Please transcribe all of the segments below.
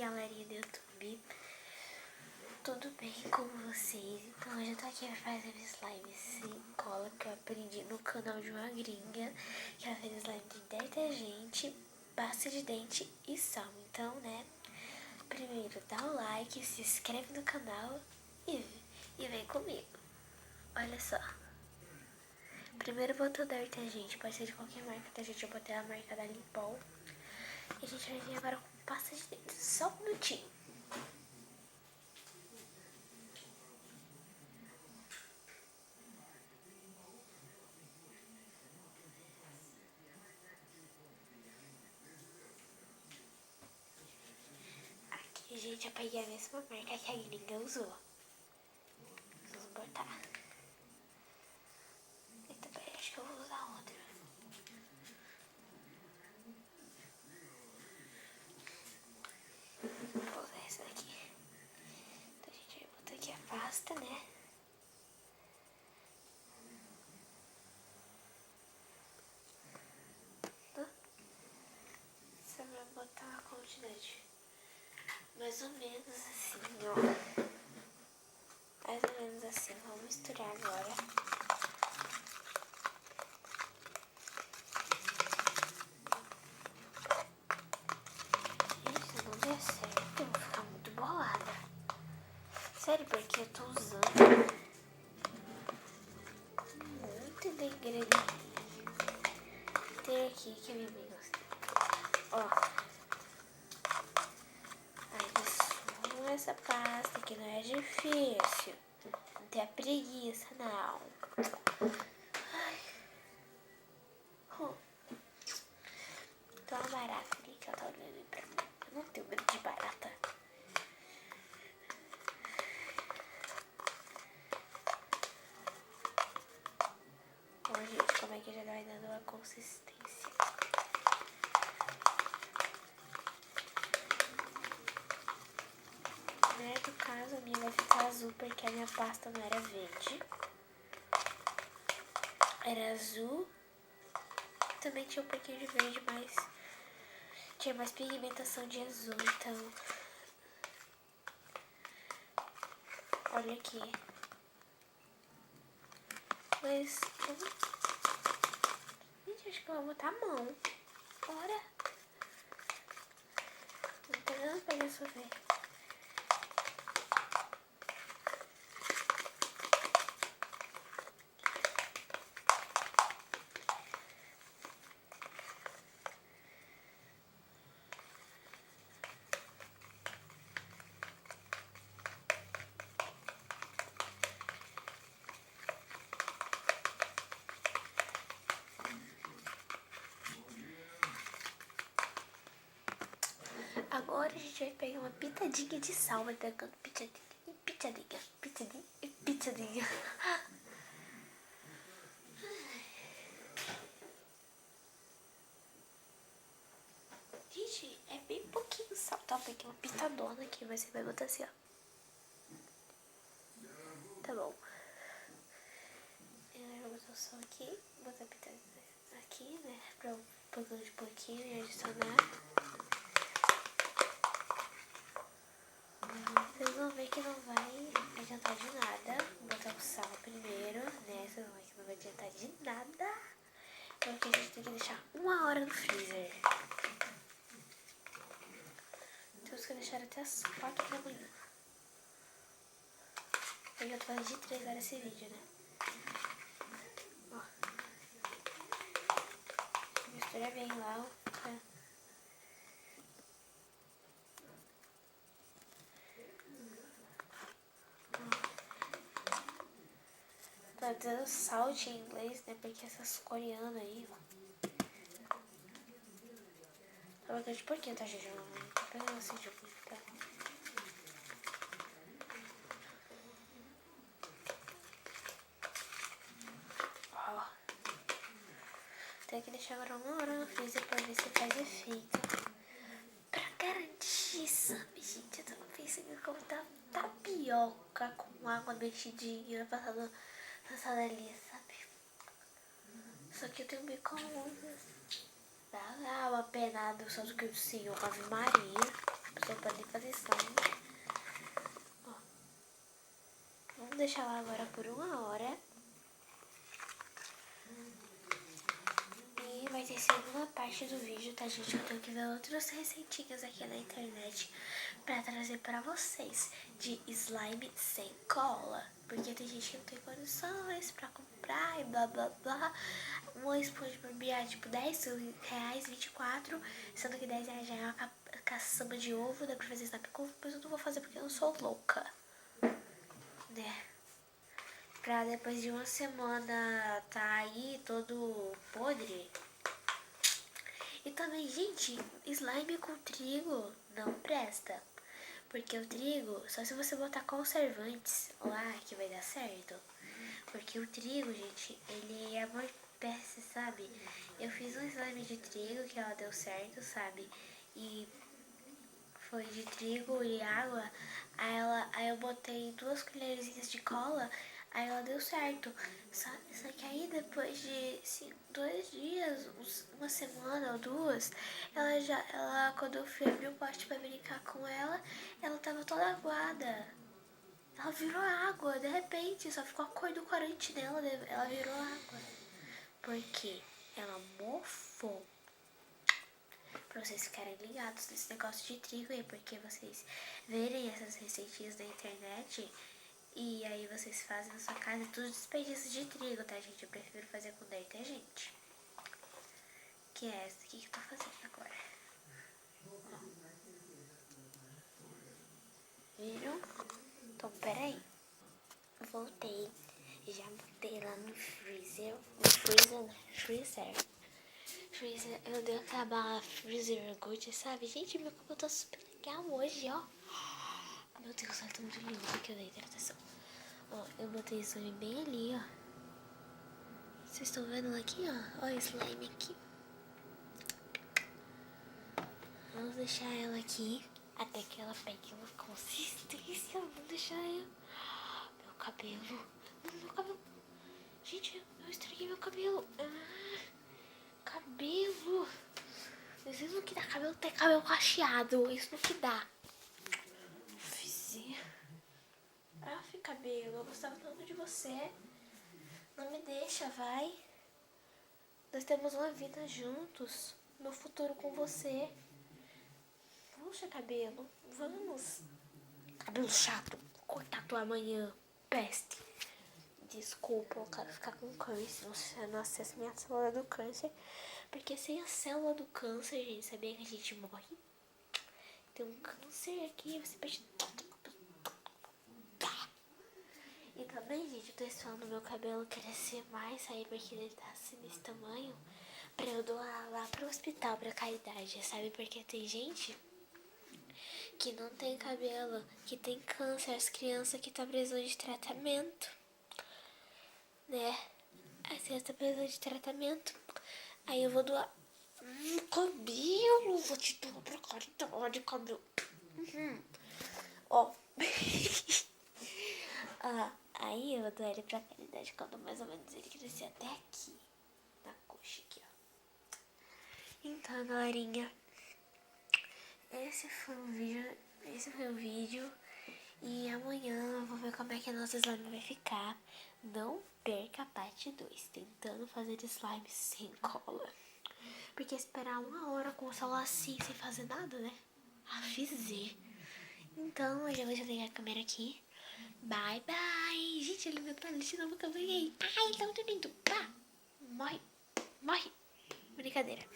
galerinha do YouTube, tudo bem com vocês? Então hoje eu tô aqui pra fazer slime sem cola que eu aprendi no canal de uma gringa, que ela fez slime de detergente, pasta de dente e sal. Então, né, primeiro dá o like, se inscreve no canal e vem comigo. Olha só. Primeiro botou detergente, pode ser de qualquer marca, tá, gente? Eu botei a marca da Limpol. E a gente vai vir agora com pasta de dente, só um minutinho. Aqui, gente, eu peguei a mesma marca que a gringa usou. Vamos botar. E também acho que eu vou usar outra. Vou usar essa daqui. Então a gente vai botar aqui a pasta, né? Você vai botar uma quantidade mais ou menos assim, ó. Mais ou menos assim. Vamos misturar agora. Gente, se não der certo, eu vou ficar muito bolada. Sério, porque eu tô usando muito de ingrediente. Tem aqui que me gosta. Ó. Aí essa pasta que não é difícil. Não tem a preguiça, não. Ai. Tem uma barata ali que ela tá olhando pra mim. Eu não tenho medo de barata. Ó, gente, como é que já vai dando uma consistência. No caso, a minha vai ficar azul porque a minha pasta não era verde. Era azul. Também tinha um pouquinho de verde, mas tinha mais pigmentação de azul, então... Olha aqui. Mas... Gente, acho que eu vou botar a mão. Bora. Não tá dando pra resolver. Agora a gente vai pegar uma pitadinha de sal, vai pegando pitadinha. Gente, é bem pouquinho sal, tá? Eu peguei uma pitadona aqui, mas você vai botar assim, ó. Tá bom. Eu vou botar o sal aqui, botar a pitadinha aqui, né? Pra eu pôr de pouquinho e adicionar. Vocês vão ver que não vai adiantar de nada. Vou botar o sal primeiro, né? Vocês vão ver que não vai adiantar de nada. Porque a gente tem que deixar 1 hora no freezer. Temos que deixar até as 4 da manhã. Eu já tô fazendo de 3 horas esse vídeo, né? Ó. Mistura bem lá, ó. Tá dando salt em inglês, né? Porque essas coreanas aí, ó. Tá botando de pouquinho, tá, gente? Não tô pegando assim de muito, tá? Ó. Tem que deixar agora 1 hora no freezer pra ver se faz efeito. Pra garantir, sabe, gente? Eu tava pensando em como tapioca com água mexidinha passada ali, sabe? Só que eu tenho micro-ondas. Dá uma penada só do que o Senhor Ave Maria. Só pra poder fazer slime. Ó. Vamos deixar lá agora por 1 hora. E vai ter segunda parte do vídeo, tá, gente? Eu tenho que ver outras receitinhas aqui na internet pra trazer pra vocês de slime sem cola. Porque tem gente que não tem condições pra comprar e blá blá blá. Uma esponja barbear tipo R$10, 24, sendo que R$10 já é uma caçamba de ovo, dá pra fazer slime com ovo, mas eu não vou fazer porque eu não sou louca, né? Pra depois de uma semana tá aí todo podre. E também, gente, slime com trigo não presta. Porque o trigo, só se você botar conservantes lá que vai dar certo. Porque o trigo, gente, ele amortece, sabe? Eu fiz um slime de trigo que ela deu certo, sabe? E foi de trigo e água. Aí eu botei 2 colherzinhas de cola. Aí ela deu certo. Só que aí depois de 2 dias, uma semana ou 2, quando eu fui abrir o pote pra brincar com ela tava toda aguada. Ela virou água, de repente, só ficou a cor do corante dela, ela virou água. Por quê? Ela mofou. Pra vocês ficarem ligados nesse negócio de trigo aí, porque vocês verem essas receitinhas na internet e aí vocês fazem na sua casa tudo desperdício de trigo, tá, gente? Eu prefiro fazer com detergente. Que é essa aqui que eu tô fazendo agora. Ó. Viram? Então, peraí. Voltei. Já botei lá no freezer. Freezer, eu dei aquela bala freezer good, sabe? Gente, meu cabelo tá super legal hoje, ó. Meu Deus, tá muito lindo porque eu dei hidratação. Ó, eu botei slime bem ali, ó. Vocês estão vendo aqui, ó? Ó, slime aqui. Vamos deixar ela aqui até que ela pegue uma consistência. Vamos deixar ela. Meu cabelo. Meu cabelo. Gente, eu estraguei meu cabelo. Cabelo. Isso não que dá cabelo, tem cabelo cacheado. Isso não que dá. Cabelo, eu gostava tanto de você. Não me deixa, vai. Nós temos uma vida juntos. Meu futuro com você. Puxa, cabelo. Vamos. Cabelo chato. Vou cortar tu amanhã. Peste. Desculpa, eu quero ficar com câncer. Você não acessa minha célula do câncer. Porque sem a célula do câncer, gente, sabia que a gente morre? Tem um câncer aqui, você perde todo. E também, gente, eu tô esperando meu cabelo crescer mais, sabe? Porque ele tá assim desse tamanho. Pra eu doar lá pro hospital pra caridade, sabe? Porque tem gente que não tem cabelo, que tem câncer, as crianças que tá precisando de tratamento, né? As crianças tá precisando de tratamento. Aí eu vou doar cabelo, vou te doar pra caridade, cabelo. Ó. Aí eu vou doar ele pra caridade quando mais ou menos ele crescer até aqui, na coxa aqui, ó. Então, galerinha, esse foi o vídeo. E amanhã eu vou ver como é que a nossa slime vai ficar. Não perca a parte 2, tentando fazer slime sem cola. Porque esperar 1 hora com o celular assim, sem fazer nada, né? Avisei. Então, eu já vou desligar a câmera aqui. Bye, bye. Gente, ele me parou de novo que eu ganhei. Ai, tá muito lindo. Pá. Morre. Morre. Brincadeira.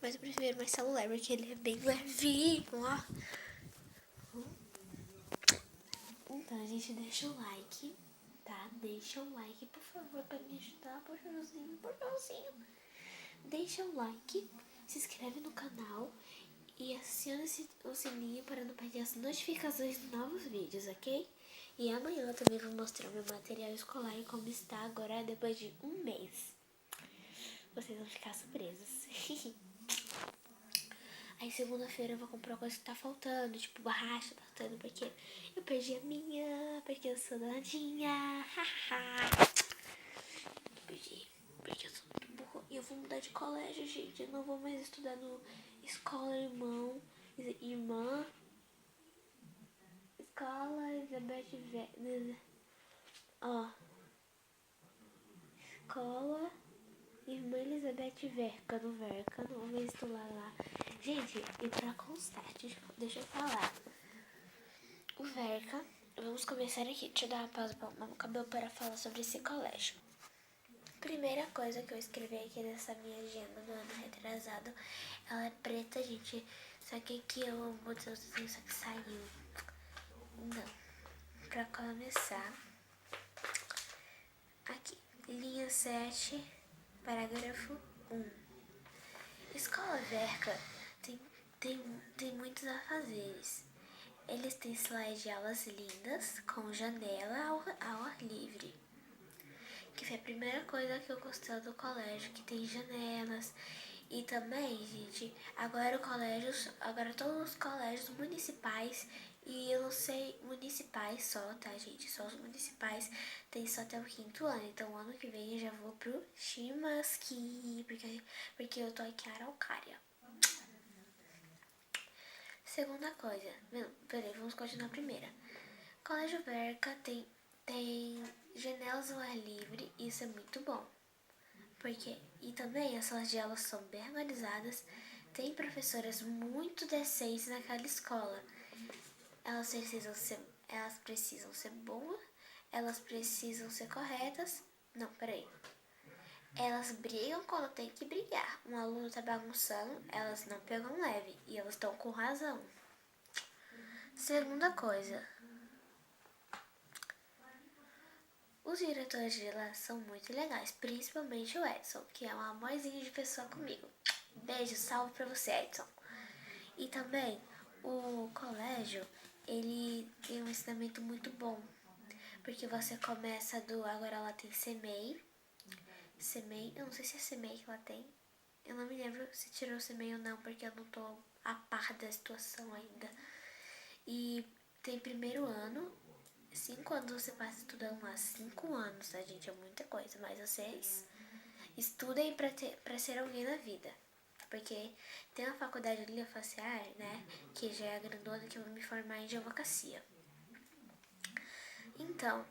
Mas eu prefiro meu celular porque ele é bem levinho, ó. Então, gente, deixa o like, tá? Deixa o like, por favor, pra me ajudar, por favorzinho. Deixa o like, se inscreve no canal e aciona o sininho para não perder as notificações de novos vídeos, ok? E amanhã eu também vou mostrar meu material escolar e como está agora depois de 1 mês. Vocês vão ficar surpresos. Aí segunda-feira eu vou comprar uma coisa que tá faltando, tipo borracha tá faltando, porque eu perdi a minha, porque eu sou danadinha. Perdi, porque eu sou muito burra. E eu vou mudar de colégio, gente. Eu não vou mais estudar no escola irmã. Ó. Escola Irmã Elizabeth Verca, no Verca. Vamos ver se tu lá. Gente, e pra constar, deixa eu falar. O Verca, vamos começar aqui. Deixa eu dar uma pausa para o cabelo para falar sobre esse colégio. Primeira coisa que eu escrevi aqui nessa minha agenda do ano retrasado, ela é preta, gente. Só que aqui eu botei os desenhos, só que saiu. Não. Pra começar, aqui, linha 7, parágrafo 1. Escola Verca tem muitos afazeres. Eles têm slides de aulas lindas, com janela ao ar livre. Que foi a primeira coisa que eu gostei do colégio, que tem janelas. E também, gente, agora todos os colégios municipais, e eu não sei municipais só, tá, gente? Só os municipais tem só até o 5º ano. Então, ano que vem eu já vou pro Chimaski, porque eu tô aqui em Araucária. Segunda coisa, peraí, vamos continuar a primeira. Colégio Verca tem janelas ao ar livre, isso é muito bom. E também as salas de aula são bem organizadas, tem professoras muito decentes naquela escola. Elas precisam ser boas, elas precisam ser corretas. Não, peraí. Elas brigam quando tem que brigar. Um aluno tá bagunçando, elas não pegam leve e elas estão com razão. Segunda coisa, os diretores de lá são muito legais, principalmente o Edson, que é um amorzinho de pessoa comigo. Beijo, salve pra você, Edson. E também o colégio, ele tem um ensinamento muito bom, porque você começa agora ela tem CMEI, eu não sei se é CMEI que ela tem, eu não me lembro se tirou o CMEI ou não, porque eu não tô a par da situação ainda. E tem primeiro ano, 5 anos você passa estudando lá, 5 anos, tá, gente? É muita coisa, mas vocês estudem pra ser alguém na vida. Porque tem uma faculdade ali, a FACEAR, né, que já é a grandona, que eu vou me formar em advocacia. Então,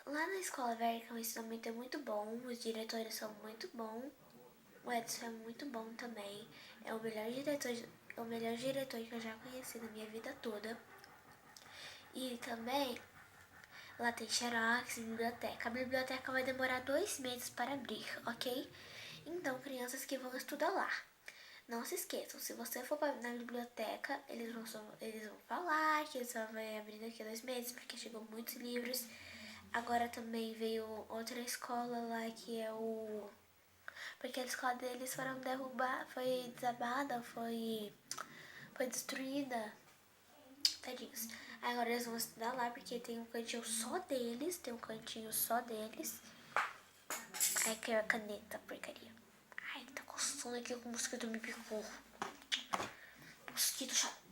lá na Escola Verca o ensinamento é muito bom, os diretores são muito bons, o Edson é muito bom também, é o melhor diretor que eu já conheci na minha vida toda. E também lá tem xerox e biblioteca. A biblioteca vai demorar 2 meses para abrir, ok? Então, crianças que vão estudar lá, não se esqueçam, se você for na biblioteca, eles vão falar que só vai abrir daqui a 2 meses, porque chegou muitos livros. Agora também veio outra escola lá, que é porque a escola deles foi desabada, foi destruída. Tadinhos. Agora eles vão estudar lá, porque tem um cantinho só deles, Ai, que é a caneta, porcaria. Ai, tá coçando aqui com o mosquito me picou. Mosquito chato.